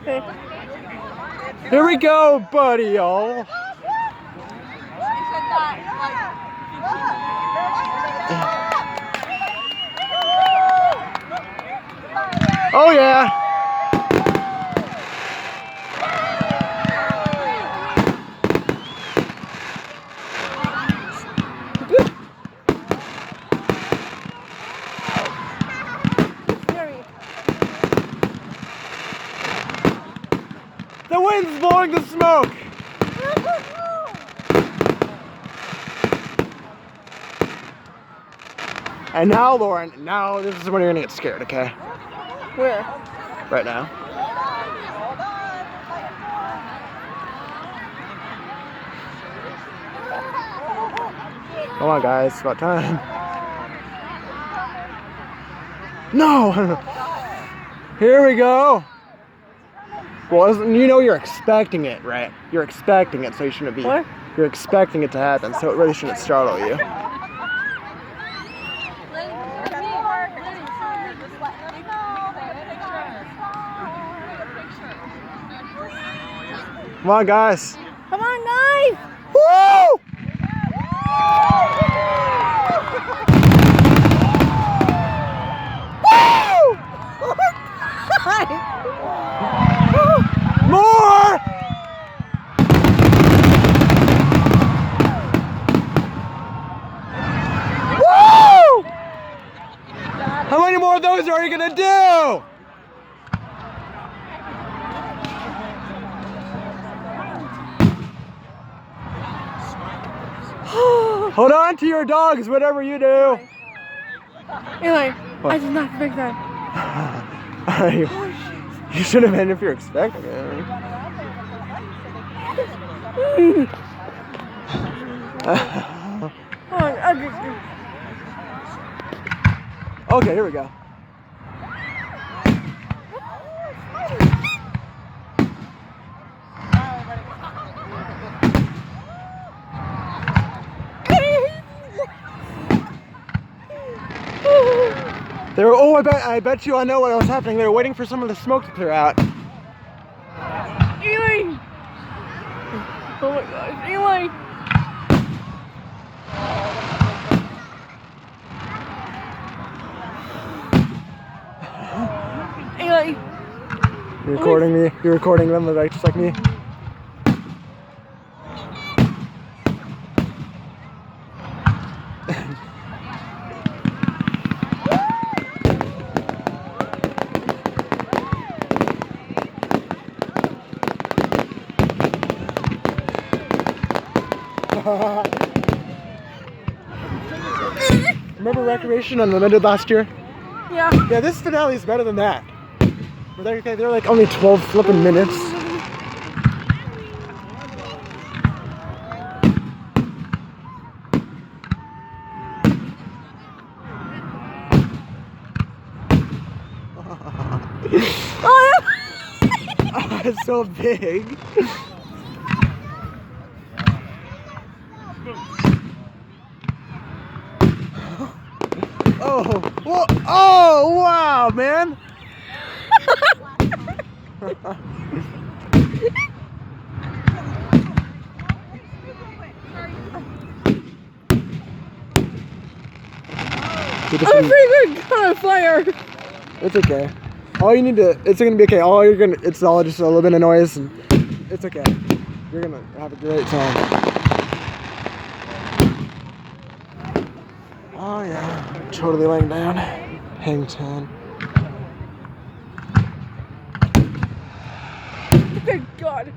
Okay. Here we go, buddy, y'all. Oh yeah. The wind's blowing the smoke. And now, Lauren, now this is when you're gonna get scared, okay? Where? Right now. Come on, guys, it's about time. No! Here we go. Well, you know you're expecting it, right? You're expecting it, so you shouldn't be. What? You're expecting it to happen, so it really shouldn't startle you. Come on, guys. Come on, guys. Woo! More! Woo! How many more of those are you gonna do? Hold on to your dogs, whatever you do. Anyway, What? I did not expect that. You should have been if you're expecting it. Okay, here we go. They were, oh, I bet you I know what was happening. They were waiting for some of the smoke to clear out. Eli! Oh my gosh, Eli! Eli! You're recording me. You're recording them like just like me. Remember Recreation Unlimited last year? Yeah. Yeah, this finale is better than that. But they're like only 12 flipping minutes. Oh, It's so big. Oh, whoa, oh, wow, man. I'm a pretty good gun of fire. It's okay. All you need to, it's gonna be okay. All you're gonna, it's all just a little bit of noise, and it's okay. You're gonna have a great time. Oh yeah, totally laying down. Hang 10. Good God.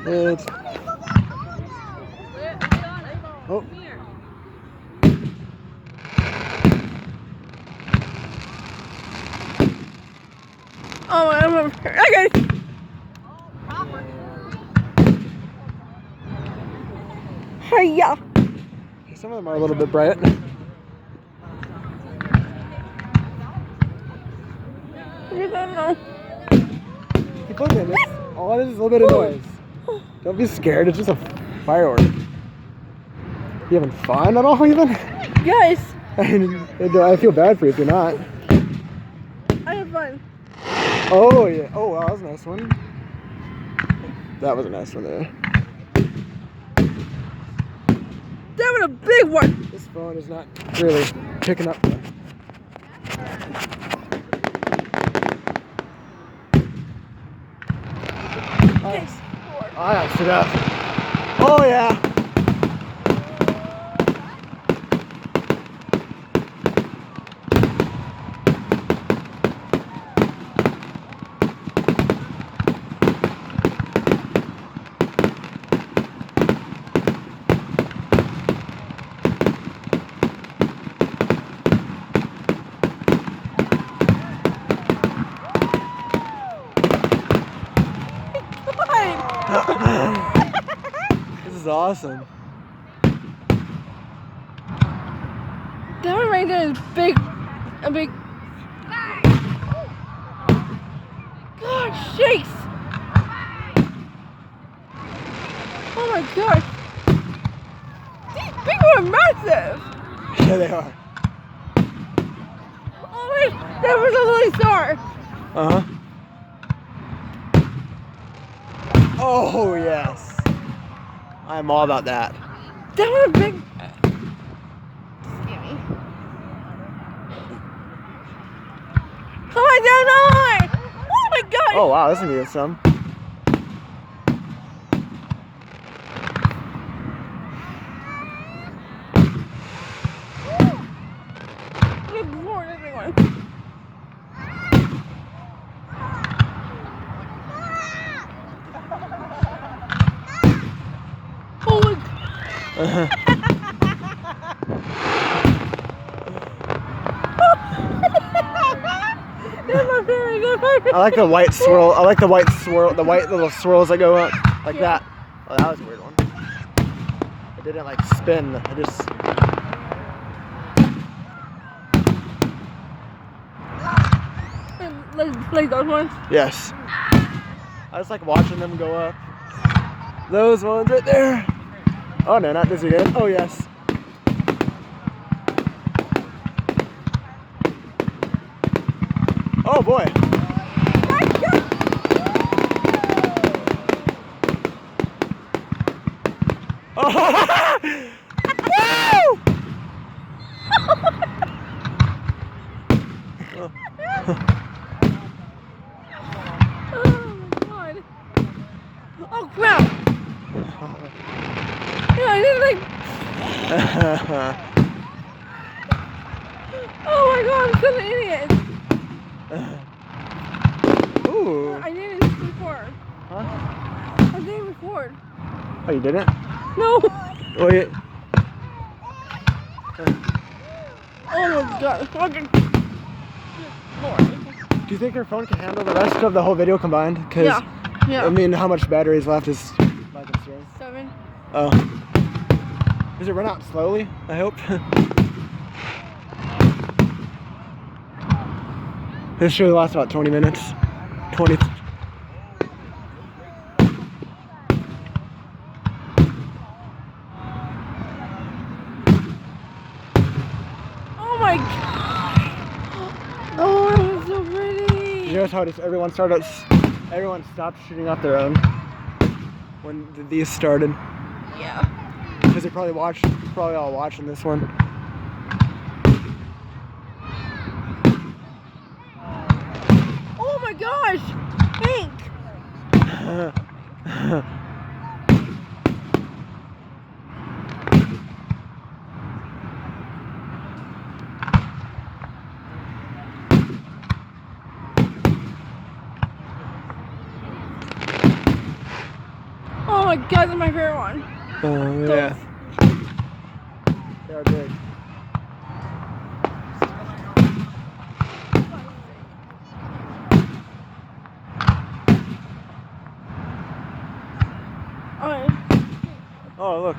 It's, oh. Oh, I'm over here. Okay. Hiya. Some of them are a little bit bright. I don't know. Keep looking. All it is a little bit of noise. Don't be scared. It's just a firework. You having fun at all, even? Yes. I feel bad for you if you're not. I have fun. Oh, yeah. Oh, wow, that was a nice one. That was a nice one there. That was a big one. This phone is not really picking up. Thanks. I gotta sit up. Oh, yeah. This is awesome. That one right there is big. A big. God, shakes. Oh my gosh. These big ones are massive. Yeah, they are. Oh wait, that was a little star. Uh-huh. Oh, yes. I'm all about that. That was a big. Come on down the line. Oh my god. Oh, wow, this is gonna be some. Good lord, everyone. Holy. That's my favorite. I like the white swirl. I like the white swirl, the white little swirls that go up like that. Oh, that was a weird one. It didn't like spin. It just. Like those ones? Yes. I just like watching them go up. Those ones right there. Oh no, not this again. Oh yes. Oh boy. Oh. Oh my god. Oh crap. Yeah, I did like. Oh my god, I'm such an idiot. Ooh. I didn't record. Huh? I didn't record. Oh, you didn't? No. Oh, yeah. Oh my god. Fucking. Do you think your phone can handle the rest of the whole video combined? Cause, Yeah. I mean, how much battery is left is my concern. 7. Oh. Does it run out slowly? I hope. This should last about 20 minutes. 20. Oh my god. Oh, that was so pretty. Did you notice how everyone stopped shooting off their own when these started? Yeah. Because they probably all watching this one. Oh my gosh. Pink. Oh my god, that's my favorite one. Oh, yeah. They're big. Alright. Oh, look.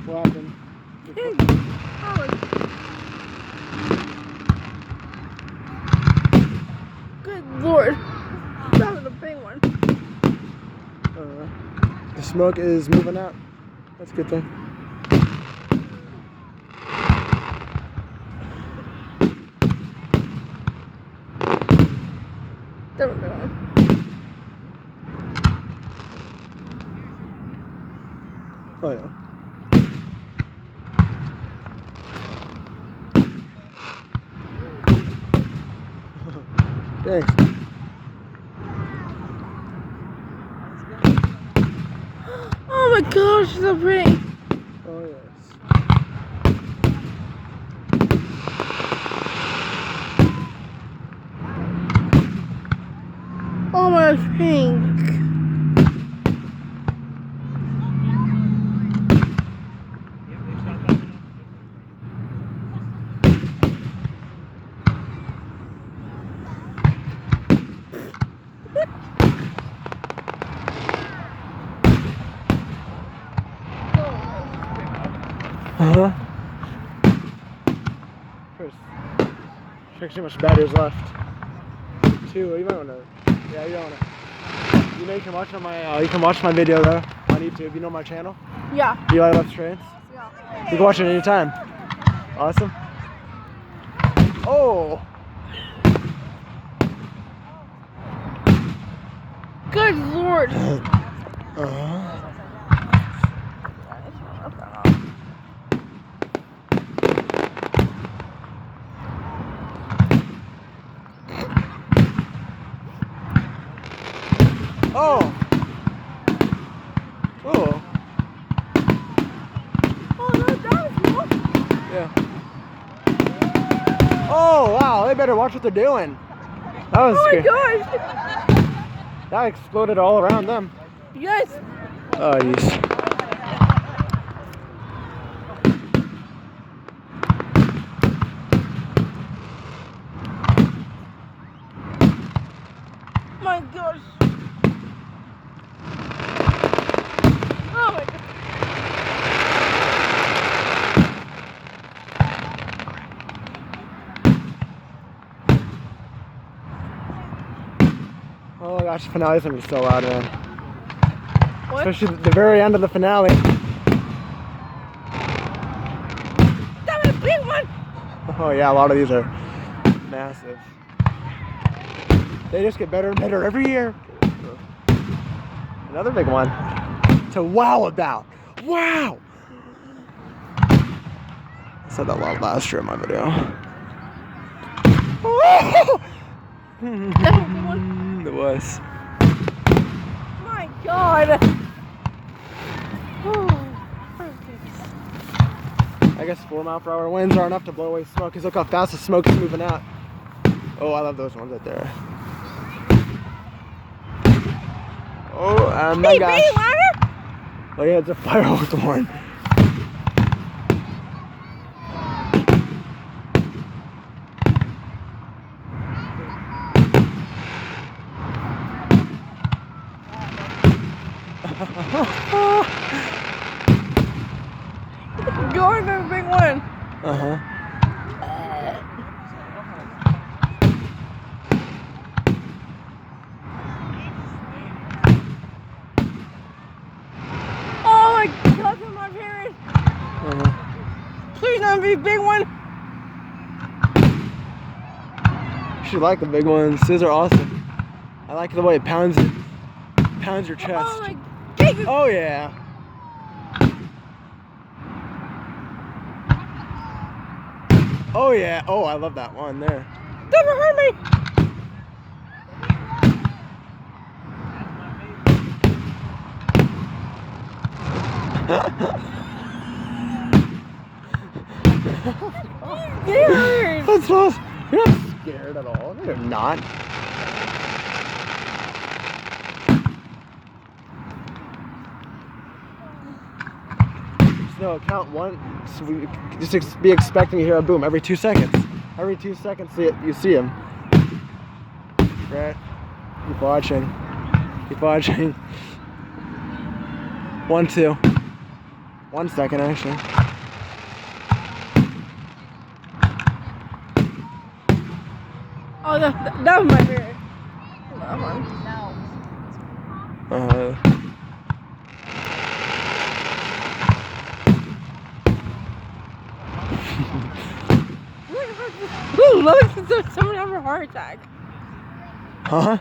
What happened? Good Lord. That was a big one. The smoke is moving out. That's a good thing. That was a big one. Oh yeah. Thanks. Oh my gosh, so pretty. Oh yes. Oh my pink. Uh-huh. There's actually much batteries left. 2, you might wanna, yeah, you don't wanna. You know you can watch on my, you can watch my video though, on YouTube. You know my channel? Yeah. Eli Loves Trains? Yeah. You can watch it anytime. Awesome. Oh! Good Lord. Uh-huh. Oh! Oh! Oh, no, that was cool. Yeah. Oh, wow, they better watch what they're doing. That was Oh my scary. gosh. That exploded all around them. Yes. Oh, jeez. My gosh. Oh my gosh. Oh my gosh, the finale's gonna be so loud, man. What? Especially the very end of the finale. That was a big one. Oh yeah, a lot of these are massive. They just get better and better every year. Another big one to wow about. Wow! I said that loud last year in my video. That was a big one. It was. My God. Oh, perfect. I guess 4-mile-per-hour winds are enough to blow away smoke, because look how fast the smoke is moving out. Oh, I love those ones right there. Oh my Hey, gosh. baby, louder. Oh yeah, it's a fireworks horn. Going to the big one. Uh-huh. Oh my God, that's my parents. Uh-huh. Please not be a big one. You like the big ones. These are awesome. I like the way it pounds your chest. Oh my goodness. Oh yeah. Oh yeah. Oh, I love that one there. Never hurt me. Scared. That's awesome. You're not scared at all. You're not. No, count one. So we just be expecting to hear a boom every 2 seconds. Every 2 seconds you see him. Right? Keep watching. Keep watching. 1, 2. 1 second actually. Oh, that was my favorite. That one. Ooh, look, someone having a heart attack. Huh?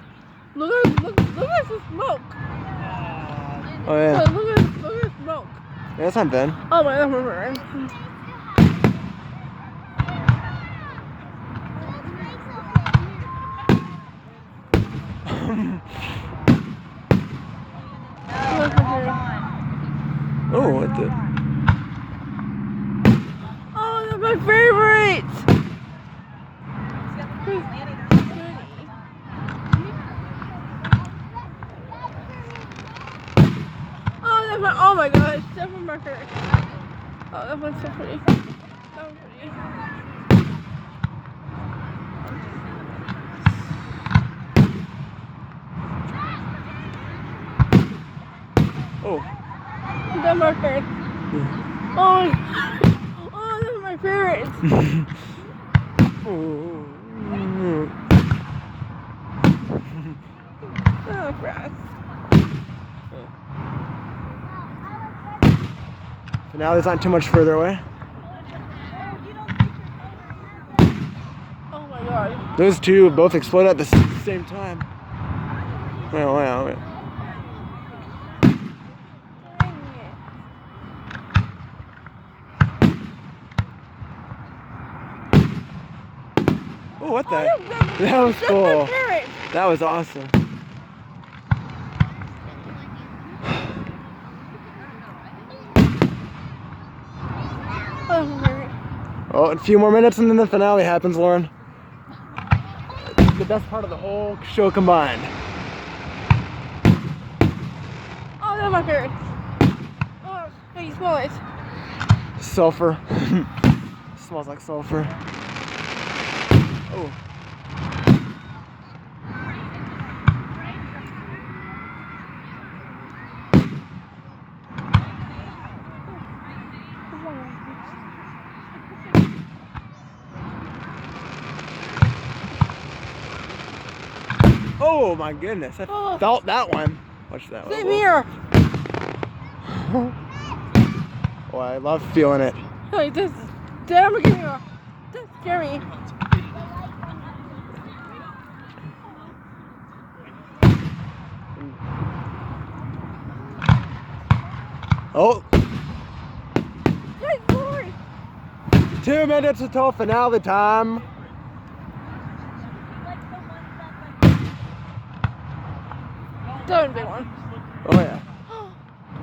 Look at the smoke. Oh yeah. Look at the smoke. Yeah, that's not bad. Oh my God. Oh, what the? Oh, that's my favorite. Oh my gosh, that's my favorite. Oh, that one's so pretty. So pretty. Oh. That's my favorite. Oh, that's my favorite. Oh, grass. So now it's not too much further away. Oh my God. Those two both exploded at the same time. Wow. Oh, what the? That was cool. That was awesome. Oh, a few more minutes and then the finale happens, Lauren. The best part of the whole show combined. Oh, that's my favorite. Oh, hey, you smell it. Sulfur. Smells like sulfur. Oh. Oh my goodness, I felt that one. Watch that one. Same here. Oh, I love feeling it. Like this, damn it, that's scary. Oh. Good Lord. 2 minutes until finale time. That was a big one. Oh yeah.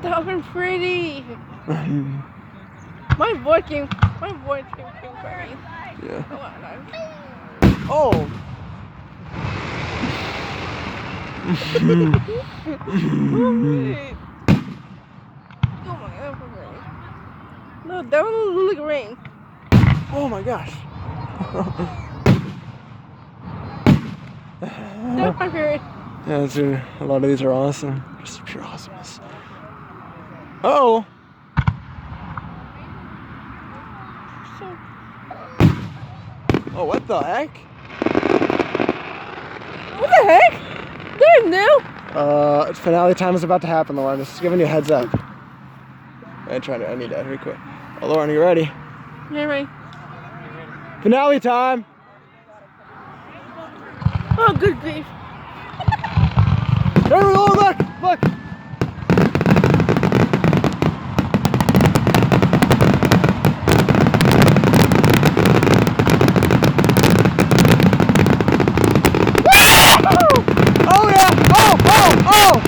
That was pretty. My voice came crazy. Yeah. Oh. Oh. Oh my God, that was rain. No, that one looked like rain. Oh my gosh. That's my favorite. Yeah, dude, a lot of these are awesome. Just pure awesomeness. Uh-oh. Oh, what the heck? What the heck? They're new. Finale time is about to happen, Lauren. Just giving you a heads up. I need that very quick. Oh, Lauren, are you ready? Yeah, right. Finale time. Oh, good grief. There we go, look! Oh yeah! Oh!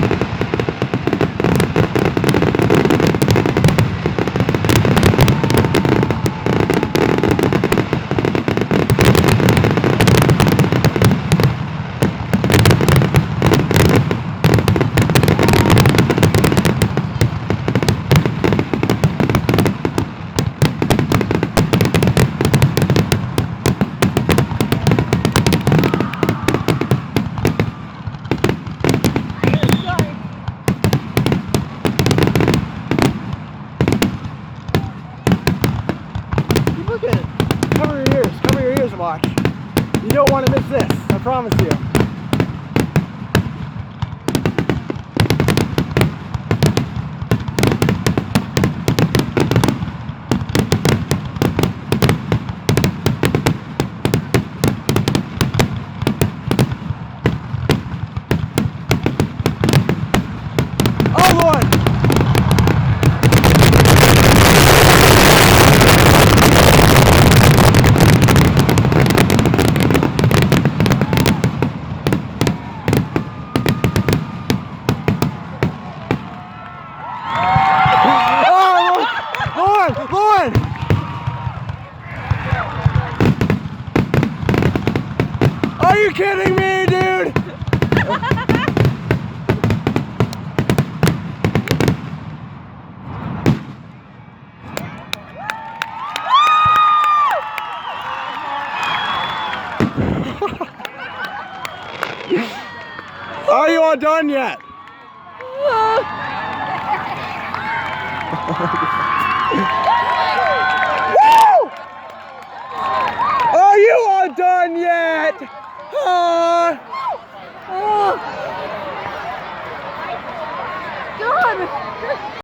don't want to miss this. I promise you. Oh Lord! Lord! Are you kidding me, dude? Are you all done yet?